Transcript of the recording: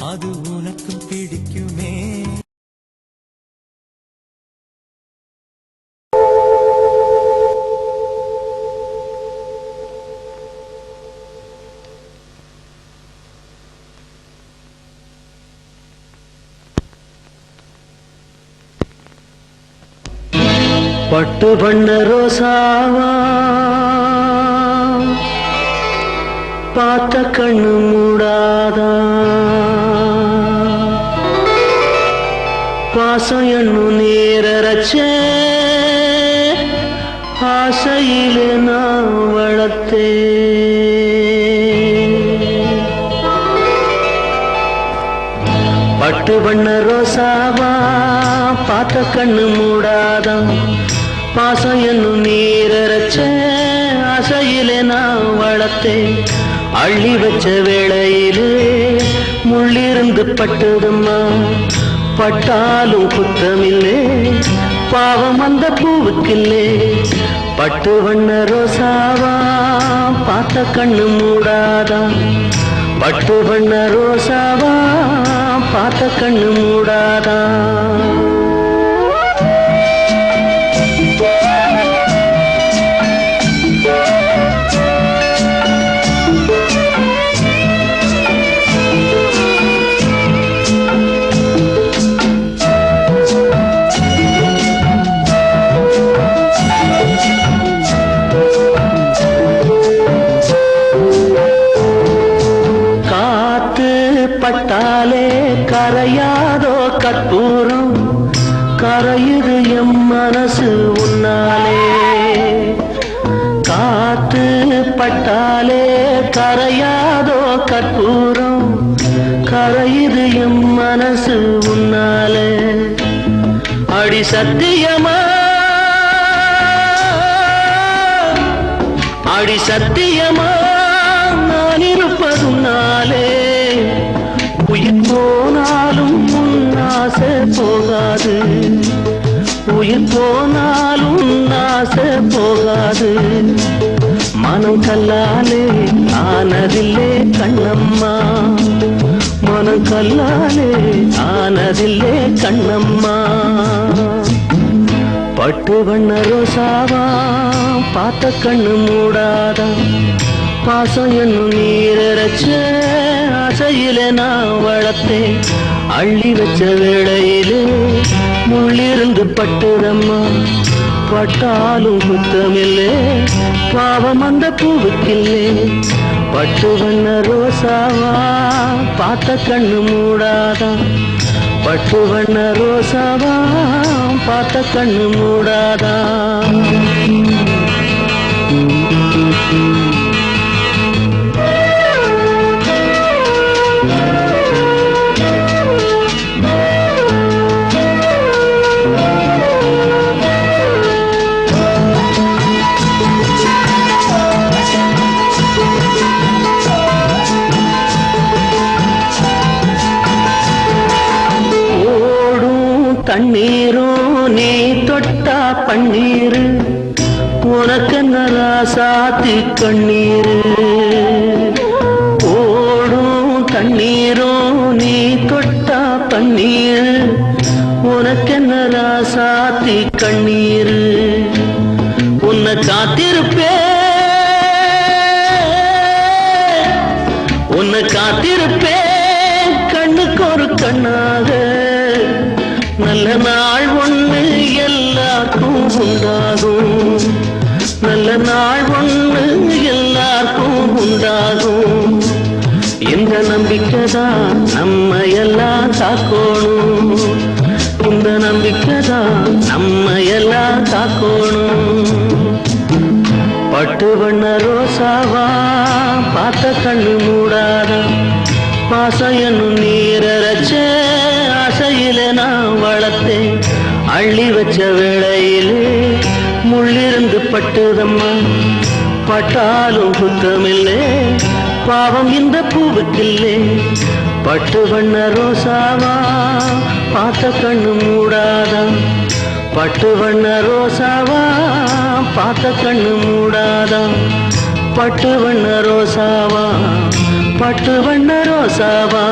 அது உனக்கும் பிடிக்குமே. பட்டு பண்ண ரோசாவா பார்த்த கண்ணு மூடாதா, பாசம் என்னும் நீரச்சே ஆசையிலே நான் வளர்த்தே. பட்டு பண்ண ரோசாவா பார்த்த கண்ணு மூடாதா, பாசம் என்னும் நீரச்ச ஆசையிலே நான் வளர்த்தேன். அள்ளி வச்ச வேளையிலே முள்ளிருந்து பட்டதும்மா, பட்டாலும் குத்தமில்லே பாவம் அந்த பூவுக்கில்லே. பட்டு வண்ண ரோசாவா பார்த்த கண்ணு மூடாதா, பட்டு வண்ண ரோசாவா பார்த்த கண்ணு மூடாதா. பட்டாலே கரையாதோ கற்பூரம், கரையுது எம் மனசு உன்னாலே. காத்து பட்டாலே கரையாதோ கற்பூரம், கரையுது எம் மனசு உன்னாலே. அடி சத்தியமா, அடி சத்தியமா நான் இருப்பதுன்னாலே. உயிர் போனாலும் உன்னாசை போகாது, உயிர் போனாலும் உன்னாசை போகாது. மனம் கல்லாலே ஆனதில்லே கண்ணம்மா, மனம் கல்லாலே ஆனதில்லே கண்ணம்மா. பட்டு வண்ண ரோசாவா பார்த்த கண்ணு மூடாதா, பாசம் என்னும் நீரச்ச ஆசையிலே நான் வளர்த்தேன். அள்ளி வச்ச வேளையிலே முள்ளிருந்து பட்டுதம்மா, பட்டாலும் குத்தமில்லே பாவம் அந்த பூவுக்கில்லே. பட்டு வண்ண ரோசாவா பார்த்த கண்ணு மூடாதா, பட்டு வண்ண ரோசாவா பார்த்த கண்ணு மூடாதா. தண்ணீரும் நீ தொட்டா பன்னீரு, உனக்கென்ன ராசாத்தி கண்ணீரு. ஓடும் தண்ணீரும் நீ தொட்டா பன்னீரு, உனக்கென்ன ராசாத்தி கண்ணீரு. உன்னை காத்திருப்பே, உன்னை காத்திருப்பே கண்ணுக்கு ஒரு கண்ணாக. நல்ல நாள் ஒண்ணு எல்லாருக்கும் உண்டாகும், நல்ல நாள் ஒண்ணு எல்லாருக்கும் உண்டாகும். இந்த நம்பிக்கைதான் நம்ம எல்லாம் காக்கணும், இந்த நம்பிக்கைதான் நம்ம எல்லாம் காக்கணும். பட்டு வண்ண ரோசாவா பார்த்த கண்ணு மூடாதா, பாசம் என்னும் நீரச்ச ஆசையிலே நான் வளர்த்தேன். அள்ளி வச்ச வேளையிலே முள்ளிருந்து பட்டுதம்மா, பட்டாலும் குத்தமில்லே பாவம் இந்த பூவுக்கில்லே. பட்டு வண்ண ரோசாவா பார்த்த கண்ணு மூடாதா, பட்டு வண்ண ரோசாவா பார்த்த கண்ணு மூடாதா. பட்டு வண்ண ரோசாவா, பட்டு வண்ண ரோசாவா.